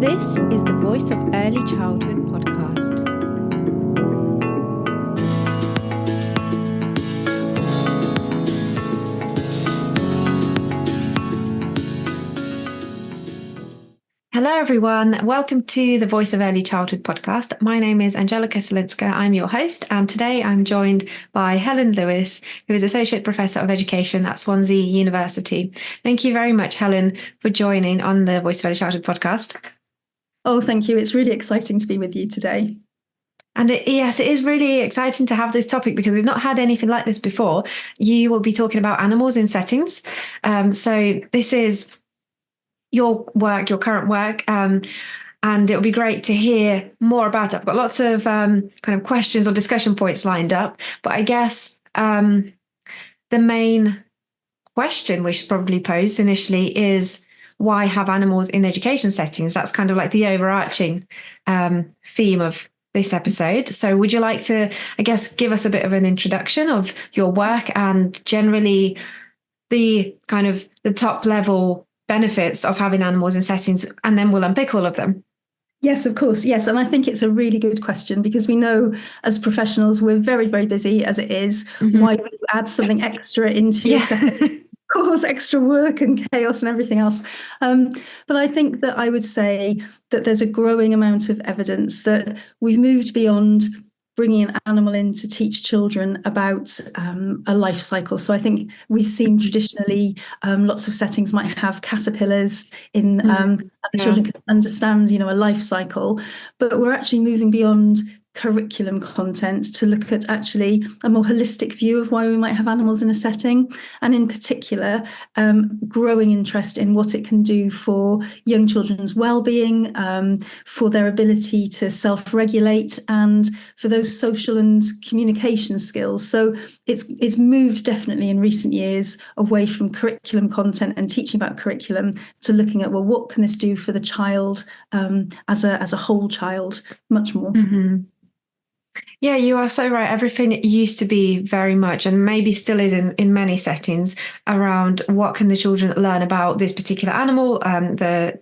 This is the Voice of Early Childhood podcast. Hello, everyone. Welcome to the Voice of Early Childhood podcast. My name is Angelica Salinska. I'm your host, and today I'm joined by Helen Lewis, who is Associate Professor of Education at Swansea University. Thank you very much, Helen, for joining on the Voice of Early Childhood podcast. Oh, thank you. It's really exciting to be with you today. And yes, it is really exciting to have this topic because we've not had anything like this before. You will be talking about animals in settings. So this is your work, your current work, and it'll be great to hear more about it. I've got lots of kind of questions or discussion points lined up, but I guess the main question we should probably pose initially is, why have animals in education settings? That's kind of like the overarching theme of this episode. So would you like to, I guess, give us a bit of an introduction of your work and generally the kind of the top level benefits of having animals in settings, and then we'll unpick all of them? Yes, of course. Yes. And I think it's a really good question because we know as professionals, we're very, very busy as it is. Mm-hmm. Why would you add something extra into your setting? Cause extra work and chaos and everything else. But I think that I would say that there's a growing amount of evidence that we've moved beyond bringing an animal in to teach children about a life cycle. So I think we've seen traditionally lots of settings might have caterpillars in, and the children can understand, a life cycle, but we're actually moving beyond curriculum content to look at actually a more holistic view of why we might have animals in a setting, and in particular growing interest in what it can do for young children's well-being, for their ability to self-regulate, and for those social and communication skills. So it's moved definitely in recent years away from curriculum content and teaching about curriculum to looking at, well, what can this do for the child as a whole child much more. Mm-hmm. Yeah, you are so right. Everything used to be very much, and maybe still is in many settings, around what can the children learn about this particular animal, the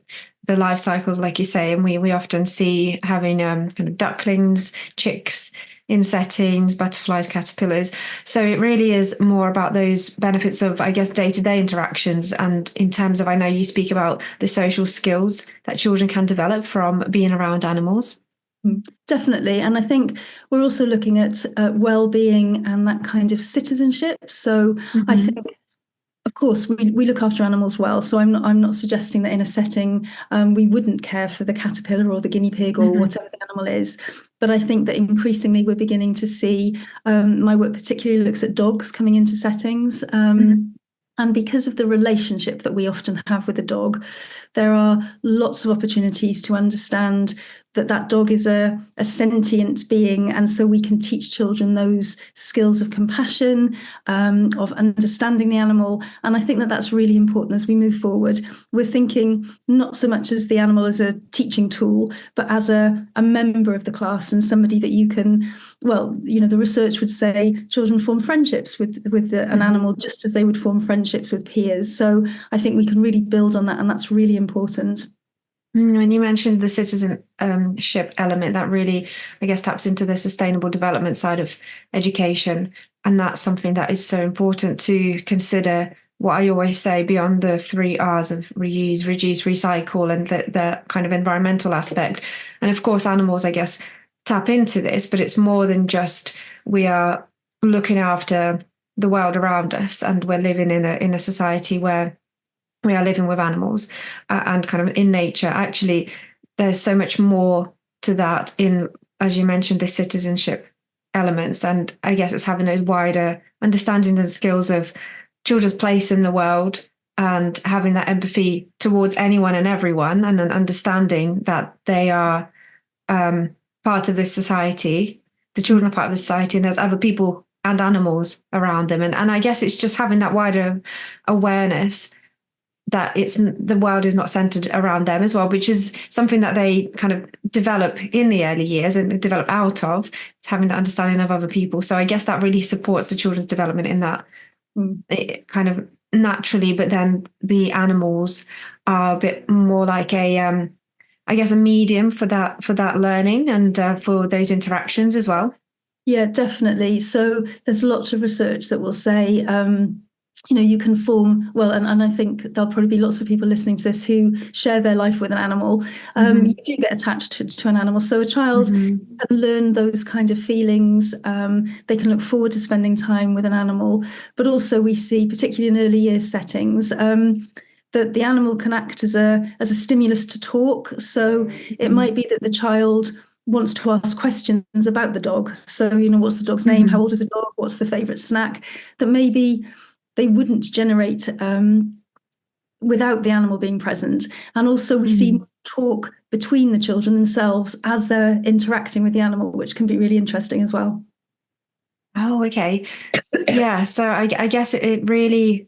life cycles, like you say. And we often see having kind of ducklings, chicks in settings, butterflies, caterpillars. So it really is more about those benefits of, I guess, day-to-day interactions. And in terms of, I know you speak about the social skills that children can develop from being around animals. Definitely. And I think we're also looking at well-being and that kind of citizenship. So I think, of course, we look after animals well. So I'm not suggesting that in a setting we wouldn't care for the caterpillar or the guinea pig or whatever the animal is. But I think that increasingly we're beginning to see, my work particularly looks at dogs coming into settings. And because of the relationship that we often have with a dog, there are lots of opportunities to understand that dog is a sentient being. And so we can teach children those skills of compassion, of understanding the animal. And I think that that's really important as we move forward. We're thinking not so much as the animal as a teaching tool, but as a member of the class and somebody that you can, the research would say children form friendships with an animal just as they would form friendships with peers. So I think we can really build on that, and that's really important. When you mentioned the citizenship element, that really, I guess, taps into the sustainable development side of education. And that's something that is so important to consider. What I always say, beyond the 3 R's of reuse, reduce, recycle, and the kind of environmental aspect. And of course, animals, I guess, tap into this, but it's more than just we are looking after the world around us, and we're living in a society where we are living with animals and kind of in nature. Actually, there's so much more to that in, as you mentioned, the citizenship elements. And I guess it's having those wider understandings and skills of children's place in the world, and having that empathy towards anyone and everyone, and an understanding that they are part of this society. The children are part of the society, and there's other people and animals around them. And I guess it's just having that wider awareness that the world is not centered around them as well, which is something that they kind of develop in the early years and develop out of. It's having that understanding of other people. So I guess that really supports the children's development in that kind of naturally. But then the animals are a bit more like a I guess, a medium for that learning and for those interactions as well? Yeah, definitely. So there's lots of research that will say, you can form, well, and I think there'll probably be lots of people listening to this who share their life with an animal. You do get attached to an animal. So a child can learn those kind of feelings. They can look forward to spending time with an animal. But also we see, particularly in early years settings, that the animal can act as a stimulus to talk. So it might be that the child wants to ask questions about the dog. So, what's the dog's name? How old is the dog? What's the favourite snack? That maybe they wouldn't generate without the animal being present. And also we see talk between the children themselves as they're interacting with the animal, which can be really interesting as well. Oh, okay. Yeah. So I guess it really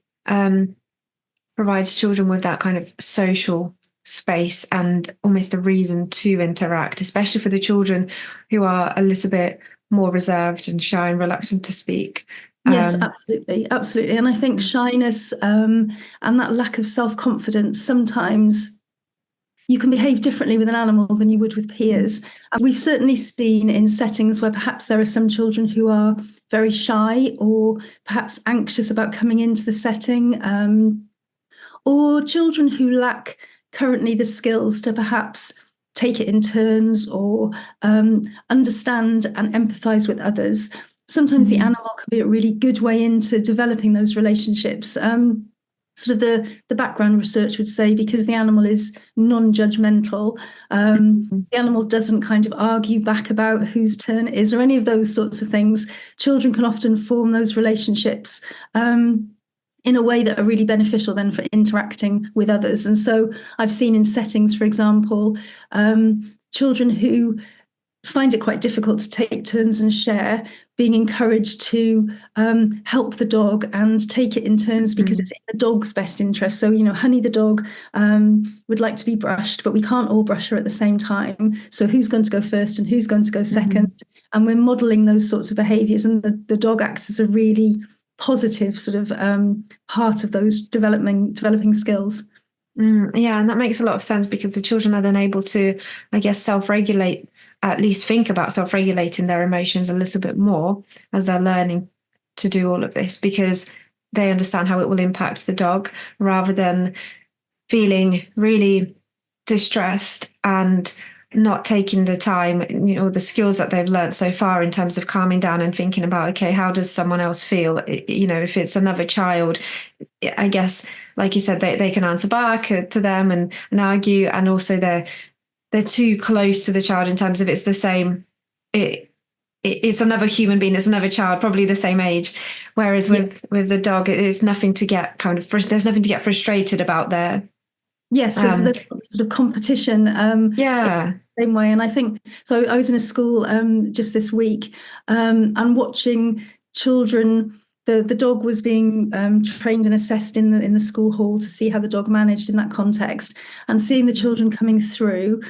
provides children with that kind of social space and almost a reason to interact, especially for the children who are a little bit more reserved and shy and reluctant to speak. Yes, absolutely. And I think shyness and that lack of self-confidence, sometimes you can behave differently with an animal than you would with peers. And we've certainly seen in settings where perhaps there are some children who are very shy or perhaps anxious about coming into the setting, or children who lack currently the skills to perhaps take it in turns or understand and empathize with others. Sometimes the animal can be a really good way into developing those relationships. Sort of the background research would say, because the animal is non-judgmental, the animal doesn't kind of argue back about whose turn it is or any of those sorts of things. Children can often form those relationships in a way that are really beneficial then for interacting with others. And so I've seen in settings, for example, children who find it quite difficult to take turns and share, being encouraged to help the dog and take it in turns because it's in the dog's best interest. So, Honey the dog would like to be brushed, but we can't all brush her at the same time. So who's going to go first and who's going to go second? And we're modelling those sorts of behaviours, and the dog acts as a really positive sort of part of those developing skills. Yeah, and that makes a lot of sense because the children are then able to, I guess, self-regulate, at least think about self-regulating their emotions a little bit more as they're learning to do all of this, because they understand how it will impact the dog rather than feeling really distressed and not taking the time, the skills that they've learned so far in terms of calming down and thinking about, okay, how does someone else feel? If it's another child, I guess, like you said, they can answer back to them and argue, and also they're too close to the child in terms of it's the same. It's another human being, it's another child, probably the same age. Whereas with the dog, it is nothing to get there's nothing to get frustrated about there. Yes, there's sort of competition. Yeah. Same way. And I think, so I was in a school just this week and watching children. The dog was being trained and assessed in the school hall to see how the dog managed in that context, and seeing the children coming through.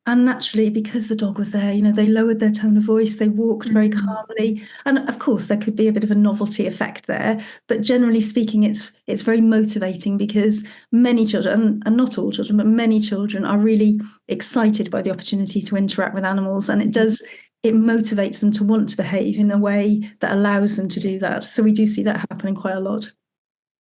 And naturally, because the dog was there, they lowered their tone of voice, they walked very calmly. And of course, there could be a bit of a novelty effect there. But generally speaking, it's very motivating, because many children, and not all children, but many children are really excited by the opportunity to interact with animals. And it motivates them to want to behave in a way that allows them to do that. So we do see that happening quite a lot.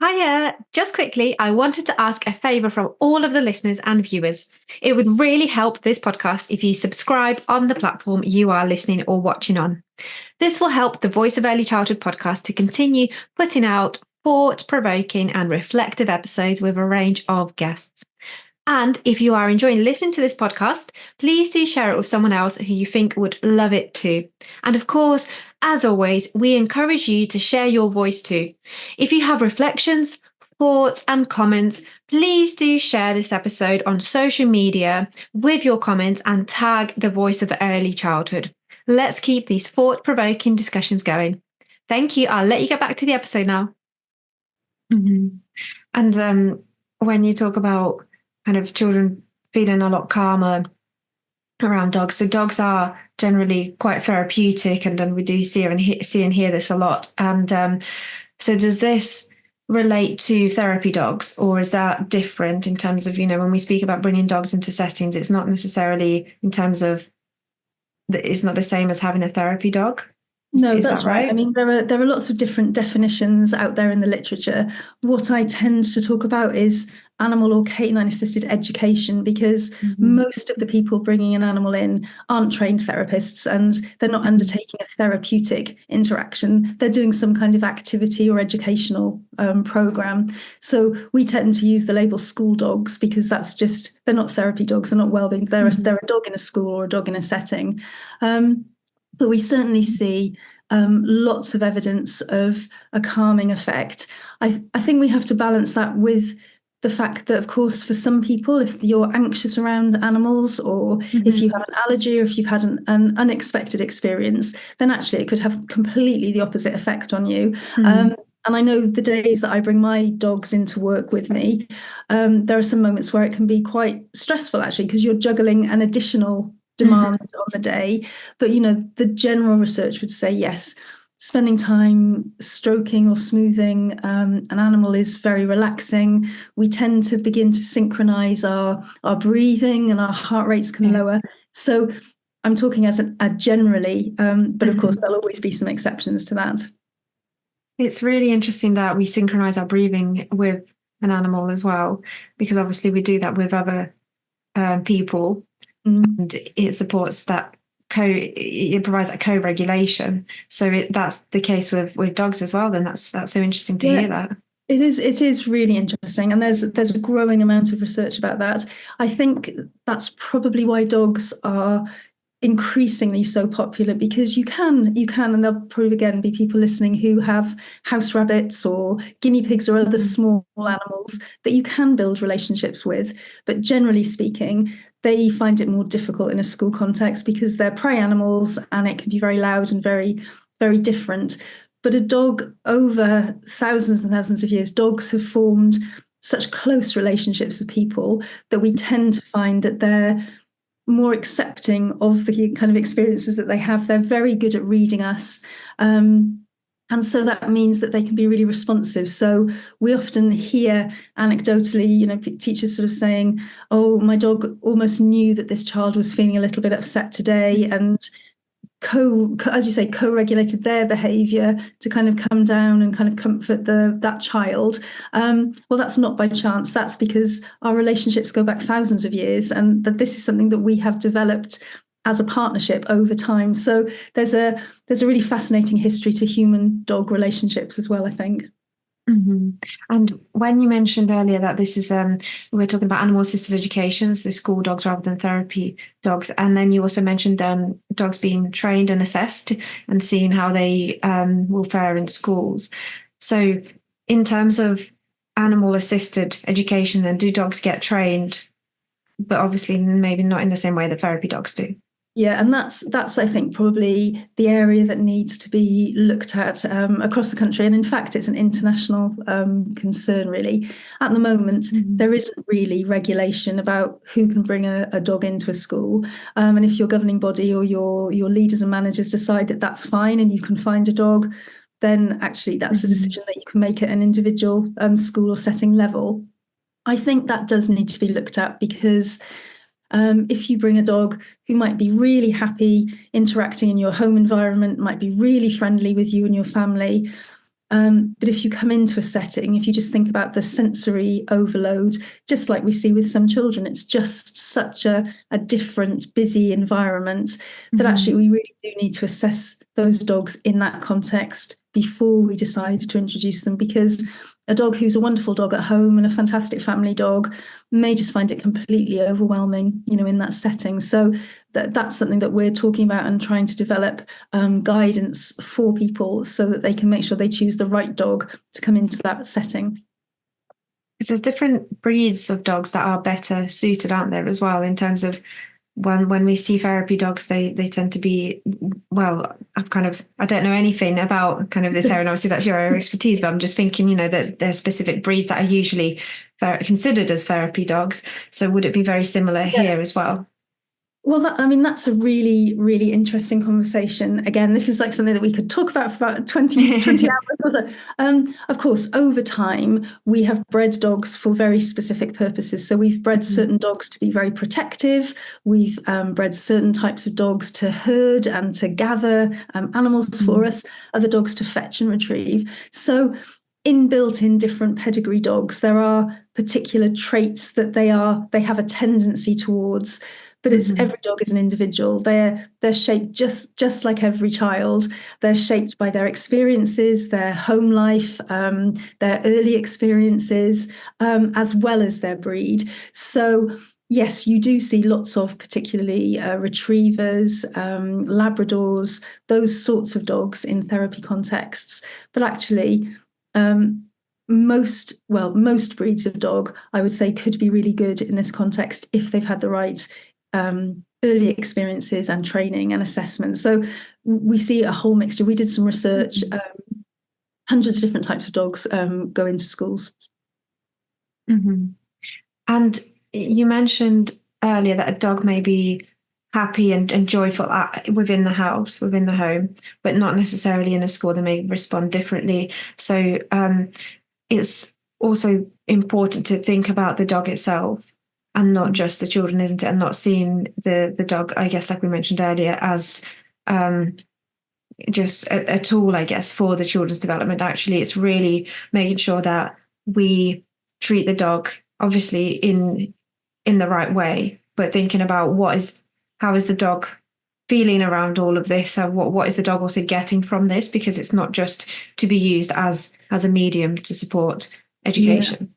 Hiya! Just quickly, I wanted to ask a favour from all of the listeners and viewers. It would really help this podcast if you subscribe on the platform you are listening or watching on. This will help the Voice of Early Childhood podcast to continue putting out thought-provoking and reflective episodes with a range of guests. And if you are enjoying listening to this podcast, please do share it with someone else who you think would love it too. And of course, as always, we encourage you to share your voice too. If you have reflections, thoughts, and comments, please do share this episode on social media with your comments and tag the Voice of Early Childhood. Let's keep these thought-provoking discussions going. Thank you. I'll let you get back to the episode now. And when you talk about kind of children feeling a lot calmer around dogs, so dogs are generally quite therapeutic, and we do see and hear this a lot. And so does this relate to therapy dogs, or is that different in terms of, when we speak about bringing dogs into settings, it's not necessarily in terms of it's not the same as having a therapy dog? No, Is that's that right. right? I mean, there are lots of different definitions out there in the literature. What I tend to talk about is animal or canine assisted education, because most of the people bringing an animal in aren't trained therapists, and they're not undertaking a therapeutic interaction. They're doing some kind of activity or educational program. So we tend to use the label school dogs, because they're not therapy dogs, they're not wellbeing. They're a dog in a school or a dog in a setting. But we certainly see lots of evidence of a calming effect. I think we have to balance that with the fact that, of course, for some people, if you're anxious around animals, or if you have an allergy, or if you've had an unexpected experience, then actually it could have completely the opposite effect on you. And I know the days that I bring my dogs into work with me, there are some moments where it can be quite stressful, actually, because you're juggling an additional demand on the day. But, the general research would say, yes, spending time stroking or smoothing an animal is very relaxing. We tend to begin to synchronize our breathing, and our heart rates can lower. So I'm talking as a generally, but of course, there'll always be some exceptions to that. It's really interesting that we synchronize our breathing with an animal as well, because obviously we do that with other people. And it supports that it provides that co-regulation. So that's the case with dogs as well. Then that's so interesting to hear that. It is really interesting, and there's a growing amount of research about that. I think that's probably why dogs are increasingly so popular, because you can, and there'll probably again be people listening who have house rabbits or guinea pigs or other small animals that you can build relationships with. But generally speaking, they find it more difficult in a school context, because they're prey animals and it can be very loud and very, very different. But a dog, over thousands and thousands of years, dogs have formed such close relationships with people that we tend to find that they're more accepting of the kind of experiences that they have. They're very good at reading us. And so that means that they can be really responsive. So we often hear anecdotally, teachers sort of saying, oh, my dog almost knew that this child was feeling a little bit upset today, and as you say, co-regulated their behavior to kind of come down and kind of comfort that child. Well, that's not by chance. That's because our relationships go back thousands of years, and that this is something that we have developed as a partnership over time. So there's a really fascinating history to human-dog relationships as well, I think. And when you mentioned earlier that this is we're talking about animal assisted education, so school dogs rather than therapy dogs, and then you also mentioned dogs being trained and assessed and seeing how they will fare in schools. So in terms of animal assisted education, then do dogs get trained, but obviously maybe not in the same way that therapy dogs do? Yeah, and that's I think probably the area that needs to be looked at across the country, and in fact it's an international concern really. At the moment, there isn't really regulation about who can bring a dog into a school, and if your governing body or your leaders and managers decide that that's fine and you can find a dog, then actually that's a decision that you can make at an individual school or setting level. I think that does need to be looked at, because if you bring a dog who might be really happy interacting in your home environment, might be really friendly with you and your family, but if you come into a setting, if you just think about the sensory overload, just like we see with some children, it's just such a different, busy environment that actually we really do need to assess those dogs in that context before we decide to introduce them, because a dog who's a wonderful dog at home and a fantastic family dog may just find it completely overwhelming, in that setting. So that's something that we're talking about and trying to develop guidance for people so that they can make sure they choose the right dog to come into that setting. Because there's different breeds of dogs that are better suited, aren't there, as well, in terms of when we see therapy dogs, they tend to be, well, I don't know anything about kind of this area, and obviously that's your area of expertise, but I'm just thinking, that there are specific breeds that are usually considered as therapy dogs. So would it be very similar here as well? Well, that's a really, really interesting conversation. Again, this is like something that we could talk about for about 20 hours or so. Of course, over time, we have bred dogs for very specific purposes. So we've bred certain dogs to be very protective. We've bred certain types of dogs to herd and to gather animals for us, other dogs to fetch and retrieve. So inbuilt in different pedigree dogs, there are particular traits that they have a tendency towards. But it's every dog is an individual. They're shaped just like every child. They're shaped by their experiences, their home life, their early experiences, as well as their breed. So yes, you do see lots of particularly retrievers, Labradors, those sorts of dogs in therapy contexts. But actually, most breeds of dog, I would say, could be really good in this context if they've had the right early experiences and training and assessment. So we see a whole mixture. We did some research. Hundreds of different types of dogs go into schools. And you mentioned earlier that a dog may be happy and joyful within the house, within the home, but not necessarily in a school. They may respond differently. So it's also important to think about the dog itself and not just the children, isn't it? And not seeing the dog, I guess, like we mentioned earlier, as just a tool, I guess, for the children's development. Actually, it's really making sure that we treat the dog, obviously, in the right way, but thinking about how is the dog feeling around all of this? What is the dog also getting from this? Because it's not just to be used as a medium to support education.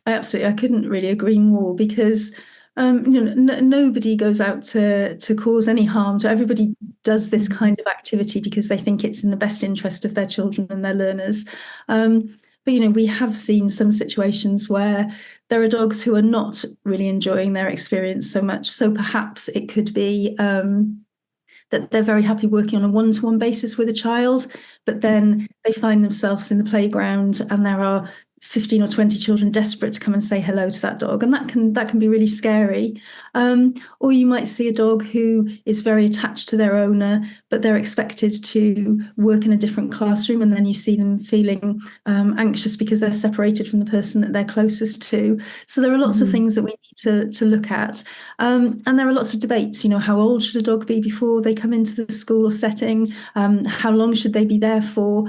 Absolutely, I couldn't really agree more, because nobody goes out to cause any harm. So everybody does this kind of activity because they think it's in the best interest of their children and their learners. But we have seen some situations where there are dogs who are not really enjoying their experience so much. So perhaps it could be that they're very happy working on a one-to-one basis with a child, but then they find themselves in the playground and there are 15 or 20 children desperate to come and say hello to that dog, and that can be really scary. Or you might see a dog who is very attached to their owner, but they're expected to work in a different classroom, and then you see them feeling anxious because they're separated from the person that they're closest to. So there are lots of things that we need to look at, and there are lots of debates. How old should a dog be before they come into the school or setting? How long should they be there for?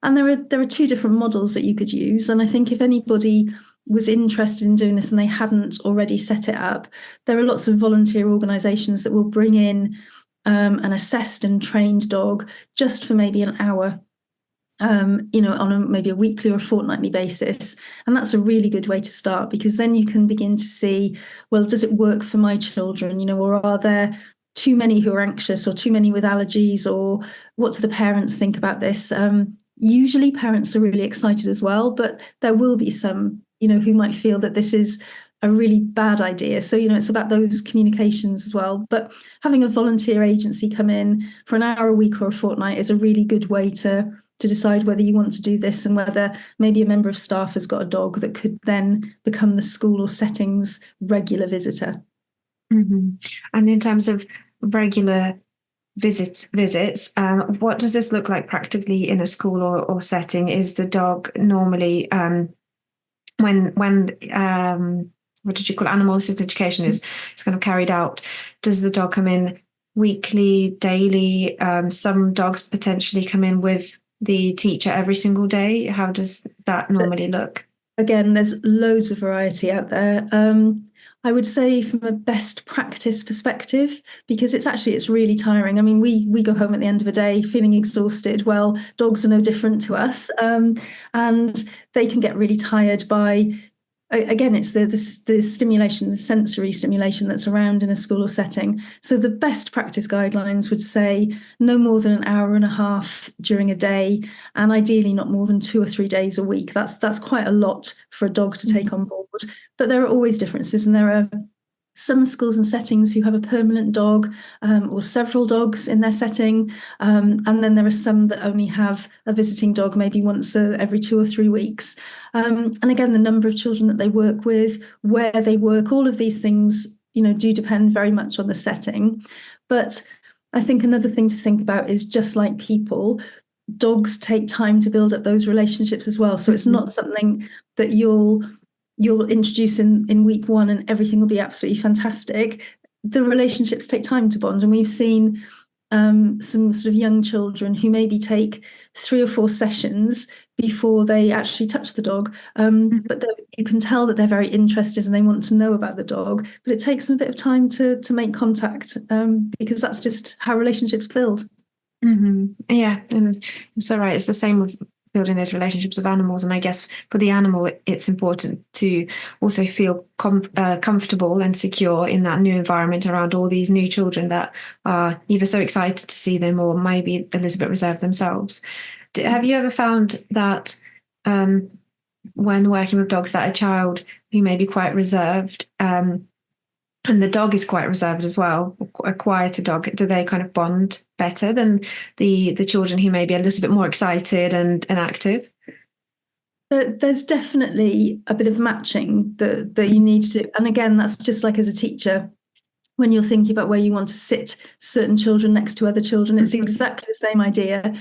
And there are two different models that you could use. And I think if anybody was interested in doing this and they hadn't already set it up, there are lots of volunteer organisations that will bring in an assessed and trained dog just for maybe an hour, on maybe a weekly or a fortnightly basis. And that's a really good way to start, because then you can begin to see, well, does it work for my children? Or are there too many who are anxious, or too many with allergies, or what do the parents think about this? Usually parents are really excited as well, but there will be some, who might feel that this is a really bad idea. So, it's about those communications as well. But having a volunteer agency come in for an hour a week or a fortnight is a really good way to decide whether you want to do this, and whether maybe a member of staff has got a dog that could then become the school or setting's regular visitor. And in terms of regular visits, what does this look like practically in a school or setting? Is the dog normally when what did you call it? Animal assisted education is kind of carried out, does the dog come in weekly, daily? Some dogs potentially come in with the teacher every single day. How does that normally look? Again, there's loads of variety out there. I would say from a best practice perspective, because it's really tiring. I mean, we go home at the end of a day feeling exhausted. Well, dogs are no different to us, and they can get really tired by, again, it's the stimulation, the sensory stimulation that's around in a school or setting. So the best practice guidelines would say no more than an hour and a half during a day, and ideally not more than 2 or 3 days a week. That's quite a lot for a dog to take on board. But there are always differences, and there are some schools and settings who have a permanent dog or several dogs in their setting. And then there are some that only have a visiting dog maybe once every 2 or 3 weeks. And again, the number of children that they work with, where they work, all of these things do depend very much on the setting. But I think another thing to think about is, just like people, dogs take time to build up those relationships as well. So it's not something that you'll introduce in week one and everything will be absolutely fantastic. The relationships take time to bond, and we've seen some sort of young children who maybe take 3 or 4 sessions before they actually touch the dog. But you can tell that they're very interested and they want to know about the dog, but it takes them a bit of time to make contact, because that's just how relationships build. Yeah, and I'm so right. It's the same with building those relationships with animals. And I guess for the animal, it's important to also feel comfortable and secure in that new environment around all these new children that are either so excited to see them or maybe a little bit reserved themselves. Have you ever found that when working with dogs, that a child who may be quite reserved, and the dog is quite reserved as well, a quieter dog, do they kind of bond better than the children who may be a little bit more excited and active? There's definitely a bit of matching that you need to do. And again, that's just like as a teacher, when you're thinking about where you want to sit certain children next to other children, it's exactly the same idea.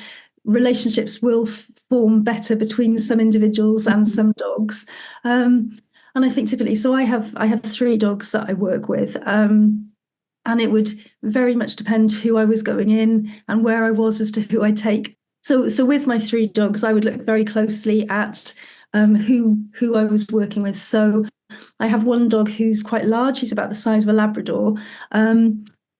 Relationships will form better between some individuals and some dogs. And I think typically, so I have 3 dogs that I work with, and it would very much depend who I was going in and where I was as to who I take. So with my 3 dogs, I would look very closely at who I was working with. So I have one dog who's quite large. He's about the size of a Labrador.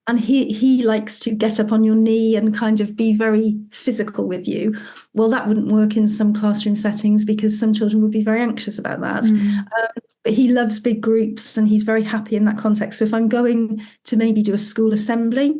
And he likes to get up on your knee and kind of be very physical with you. Well, that wouldn't work in some classroom settings because some children would be very anxious about that. But he loves big groups and he's very happy in that context. So if I'm going to maybe do a school assembly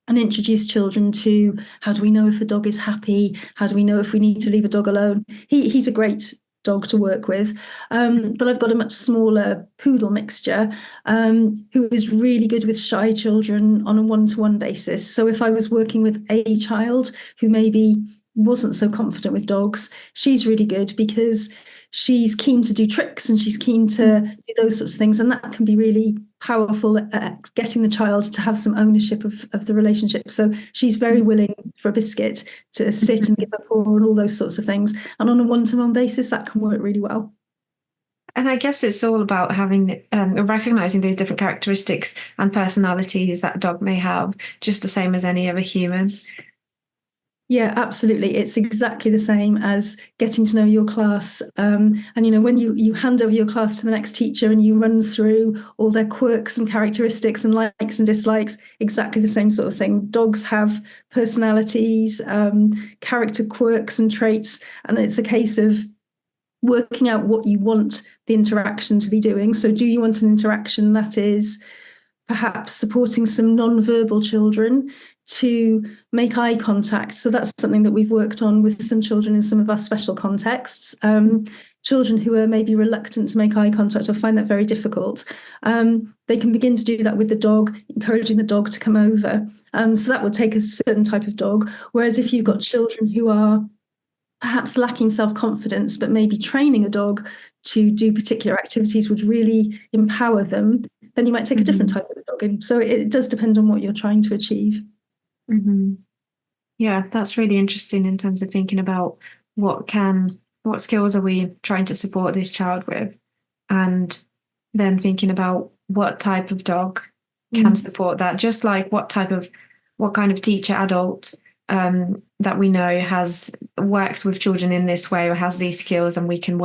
and introduce children to how do we know if a dog is happy? How do we know if we need to leave a dog alone? He's a great dog to work with. But I've got a much smaller poodle mixture who is really good with shy children on a one-to-one basis. So if I was working with a child who maybe wasn't so confident with dogs, she's really good because she's keen to do tricks and she's keen to do those sorts of things. And that can be really powerful at getting the child to have some ownership of the relationship. So she's very willing for a biscuit to sit and give a paw and all those sorts of things. And on a one-to-one basis, that can work really well. And I guess it's all about having recognizing those different characteristics and personalities that a dog may have, just the same as any other human. Yeah, absolutely. It's exactly the same as getting to know your class. And, when you hand over your class to the next teacher and you run through all their quirks and characteristics and likes and dislikes, exactly the same sort of thing. Dogs have personalities, character quirks and traits. And it's a case of working out what you want the interaction to be doing. So do you want an interaction that is perhaps supporting some non-verbal children to make eye contact? So that's something that we've worked on with some children in some of our special contexts. Children who are maybe reluctant to make eye contact or find that very difficult, they can begin to do that with the dog, encouraging the dog to come over. So that would take a certain type of dog. Whereas if you've got children who are perhaps lacking self-confidence, but maybe training a dog to do particular activities would really empower them, then you might take a different type of dog in. So it does depend on what you're trying to achieve. Yeah, that's really interesting in terms of thinking about what skills are we trying to support this child with, and then thinking about what type of dog can support that, just like what kind of teacher adult that we know works with children in this way or has these skills, and we can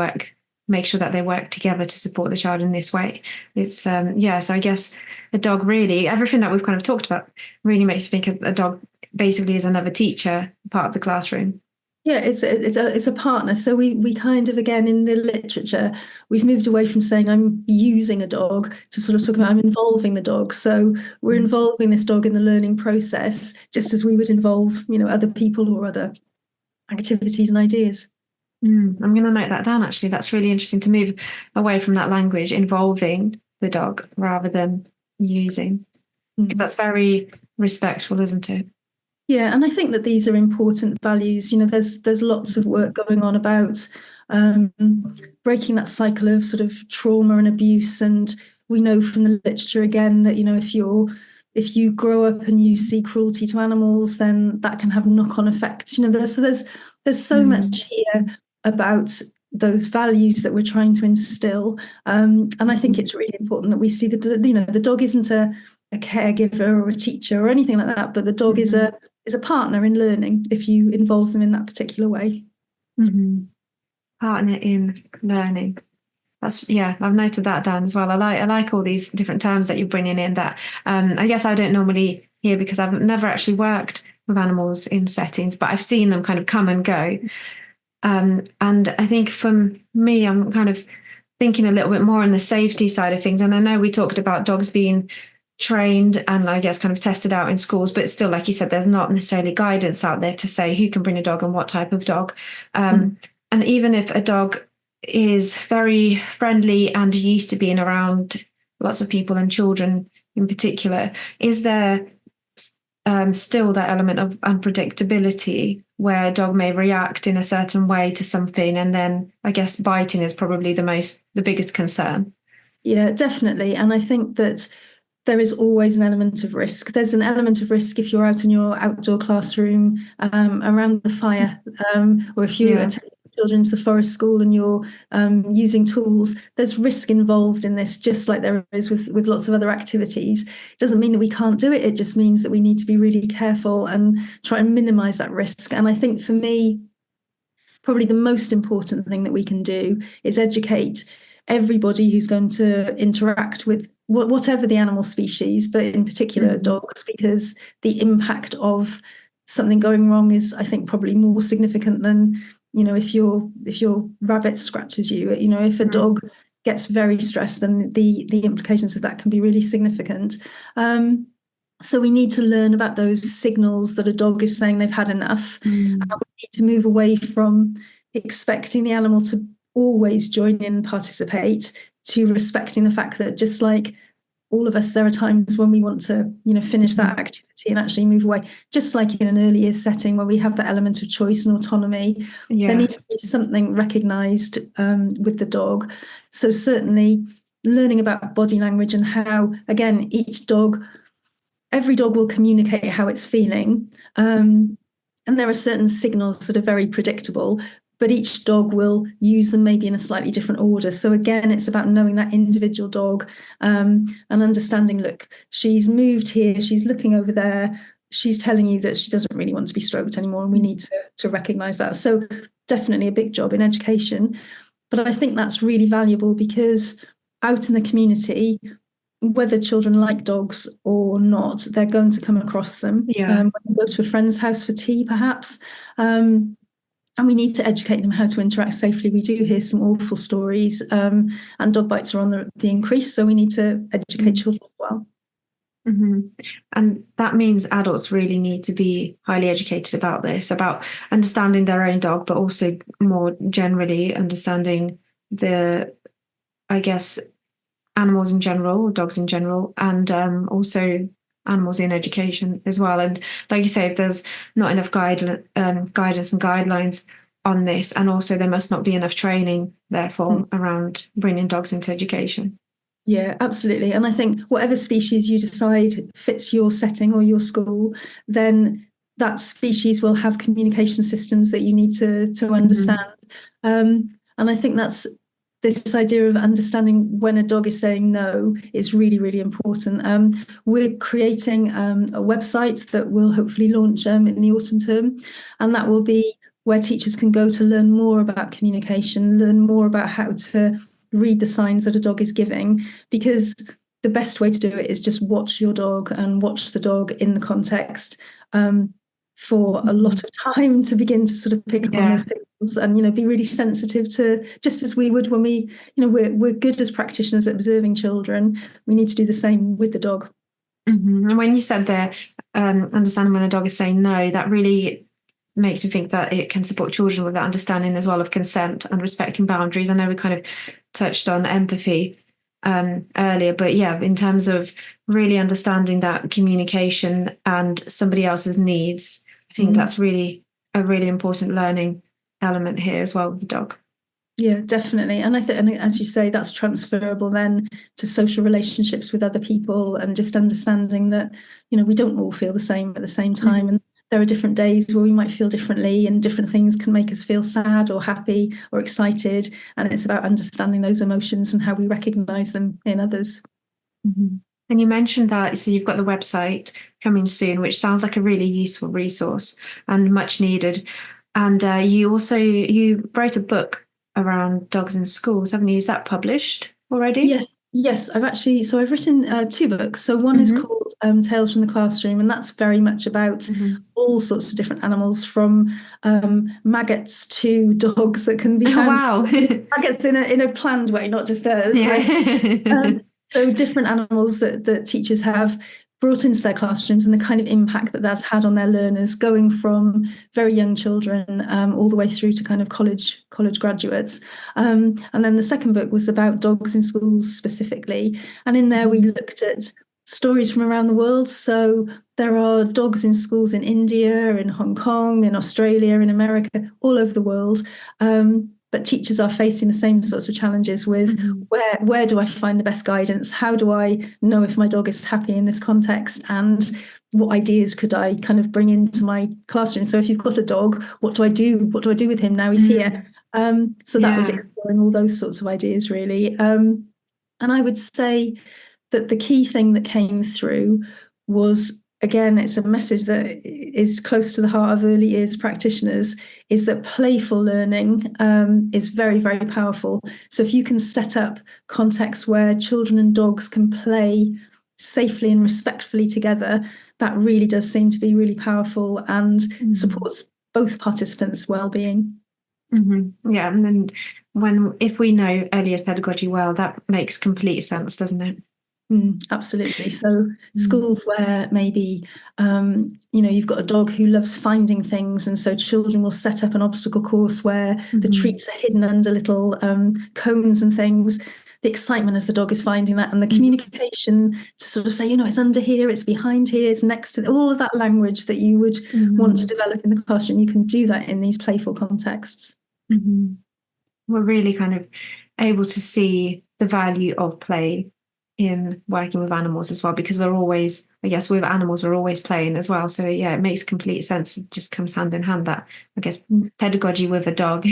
make sure that they work together to support the child in this way. It's so I guess a dog, really, everything that we've kind of talked about really makes me think a dog basically is another teacher, part of the classroom. Yeah, it's a partner. So we kind of, again, in the literature, we've moved away from saying I'm using a dog to sort of talk about I'm involving the dog. So we're involving this dog in the learning process, just as we would involve, other people or other activities and ideas. I'm going to note that down, actually. That's really interesting, to move away from that language, involving the dog rather than using, because that's very respectful, isn't it? Yeah, and I think that these are important values. There's lots of work going on about breaking that cycle of sort of trauma and abuse and we know from the literature again that, if you grow up and you see cruelty to animals, then that can have knock-on effects. There's so much here about those values that we're trying to instill. And I think it's really important that we see that, the dog isn't a caregiver or a teacher or anything like that, but the dog is a partner in learning if you involve them in that particular way. Partner in learning. I've noted that down as well. I like all these different terms that you're bringing in that I guess I don't normally hear because I've never actually worked with animals in settings, but I've seen them kind of come and go. And I think for me, I'm kind of thinking a little bit more on the safety side of things. And I know we talked about dogs being trained and I guess kind of tested out in schools, but still, like you said, there's not necessarily guidance out there to say who can bring a dog and what type of dog. And even if a dog is very friendly and used to being around lots of people and children in particular, is there still that element of unpredictability where a dog may react in a certain way to something, and then I guess biting is probably the biggest concern? Yeah, definitely. And I think that there is always an element of risk. There's an element of risk if you're out in your outdoor classroom around the fire, or if you take children to the forest school and you're using tools. There's risk involved in this, just like there is with lots of other activities. It doesn't mean that we can't do it. It just means that we need to be really careful and try and minimize that risk. And I think for me, probably the most important thing that we can do is educate everybody who's going to interact with whatever the animal species, but in particular dogs, because the impact of something going wrong is, I think, probably more significant than, if your rabbit scratches you. If a dog gets very stressed, then the implications of that can be really significant. So we need to learn about those signals that a dog is saying they've had enough. We need to move away from expecting the animal to always join in and participate, to respecting the fact that, just like all of us, there are times when we want to, finish that activity and actually move away. Just like in an early years setting where we have that element of choice and autonomy, there needs to be something recognised with the dog. So certainly learning about body language and how, again, every dog will communicate how it's feeling. And there are certain signals that are very predictable, but each dog will use them maybe in a slightly different order. So again, it's about knowing that individual dog and understanding, look, she's moved here, she's looking over there, she's telling you that she doesn't really want to be stroked anymore, and we need to recognise that. So definitely a big job in education. But I think that's really valuable because out in the community, whether children like dogs or not, they're going to come across them. When you go to a friend's house for tea, perhaps. And we need to educate them how to interact safely. We do hear some awful stories, and dog bites are on the increase. So we need to educate children as well. And that means adults really need to be highly educated about this, about understanding their own dog, but also more generally understanding animals in general, dogs in general, and also animals in education as well. And like you say, if there's not enough guidance and guidelines on this, and also there must not be enough training, therefore, around bringing dogs into education. Yeah, absolutely. And I think whatever species you decide fits your setting or your school, then that species will have communication systems that you need to understand. And I think that's this idea of understanding when a dog is saying no is really, really important. We're creating a website that will hopefully launch in the autumn term, and that will be where teachers can go to learn more about communication, learn more about how to read the signs that a dog is giving, because the best way to do it is just watch your dog and watch the dog in the context for a lot of time to begin to sort of pick up on those signals and, be really sensitive to, just as we would when we're good as practitioners at observing children, we need to do the same with the dog. And when you said there, understanding when a dog is saying no, that really makes me think that it can support children with that understanding as well of consent and respecting boundaries. I know we kind of touched on empathy earlier, but in terms of really understanding that communication and somebody else's needs, I think that's really a really important learning element here as well with the dog. Yeah, definitely. And I think, and as you say, that's transferable then to social relationships with other people, and just understanding that, we don't all feel the same at the same time. And there are different days where we might feel differently, and different things can make us feel sad or happy or excited. And it's about understanding those emotions and how we recognize them in others. And you mentioned that, so you've got the website coming soon, which sounds like a really useful resource and much needed. And you wrote a book around dogs in schools, haven't you? Is that published already? Yes, I've written two books. So one is called Tales from the Classroom, and that's very much about all sorts of different animals, from maggots to dogs that can be Oh, found. wow. Maggots in a planned way, not just so different animals that teachers have brought into their classrooms, and the kind of impact that that's had on their learners, going from very young children all the way through to kind of college graduates. And then the second book was about dogs in schools specifically, and in there we looked at stories from around the world. So there are dogs in schools in India, in Hong Kong, in Australia, in America, all over the world. But teachers are facing the same sorts of challenges with where do I find the best guidance? How do I know if my dog is happy in this context? And what ideas could I kind of bring into my classroom? So if you've got a dog, what do I do? What do I do with him now he's here? So that was exploring all those sorts of ideas, really. And I would say that the key thing that came through was, again, it's a message that is close to the heart of early years practitioners, is that playful learning is very, very powerful. So if you can set up contexts where children and dogs can play safely and respectfully together, that really does seem to be really powerful and supports both participants' well-being. Yeah, and then if we know early years pedagogy well, that makes complete sense, doesn't it? Absolutely. So schools where maybe you've got a dog who loves finding things, and so children will set up an obstacle course where the treats are hidden under little cones and things. The excitement as the dog is finding that, and the communication to sort of say, it's under here, it's behind here, it's next to all of that language that you would want to develop in the classroom. You can do that in these playful contexts. We're really kind of able to see the value of play in working with animals as well, because we're always, I guess, with animals, we're always playing as well. So yeah, it makes complete sense. It just comes hand in hand, that, I guess, pedagogy with a dog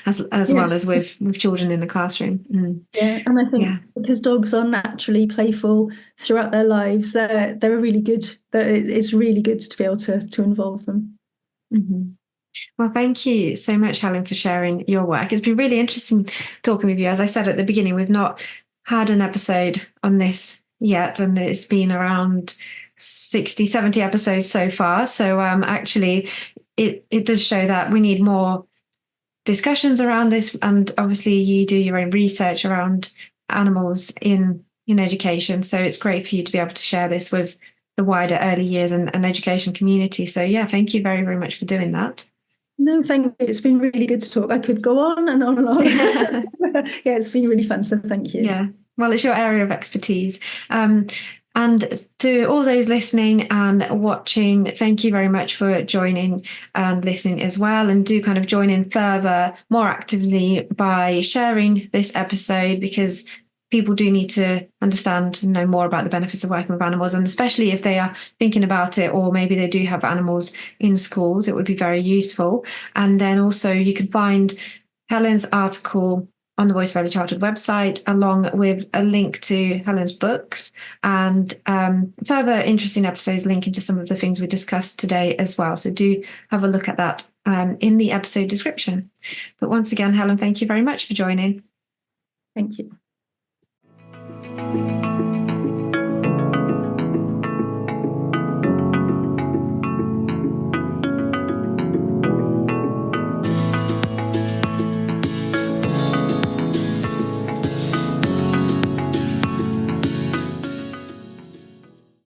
as well as with children in the classroom. Yeah, and I think because dogs are naturally playful throughout their lives, they're really good. It's really good to be able to involve them. Well, thank you so much, Helen, for sharing your work. It's been really interesting talking with you. As I said at the beginning, we've not had an episode on this yet, and it's been around 60, 70 episodes so far. So actually, it does show that we need more discussions around this. And obviously, you do your own research around animals in education. So it's great for you to be able to share this with the wider early years and education community. So yeah, thank you very, very much for doing that. No, thank you. It's been really good to talk. I could go on and on and on. Yeah, it's been really fun. So thank you. Yeah. Well, it's your area of expertise. And to all those listening and watching, thank you very much for joining and listening as well. And do kind of join in further, more actively, by sharing this episode, because people do need to understand and know more about the benefits of working with animals, and especially if they are thinking about it, or maybe they do have animals in schools, it would be very useful. And then also you can find Helen's article on the Voice of Early Childhood website, along with a link to Helen's books and further interesting episodes linking to some of the things we discussed today as well. So do have a look at that in the episode description. But once again, Helen, thank you very much for joining. Thank you.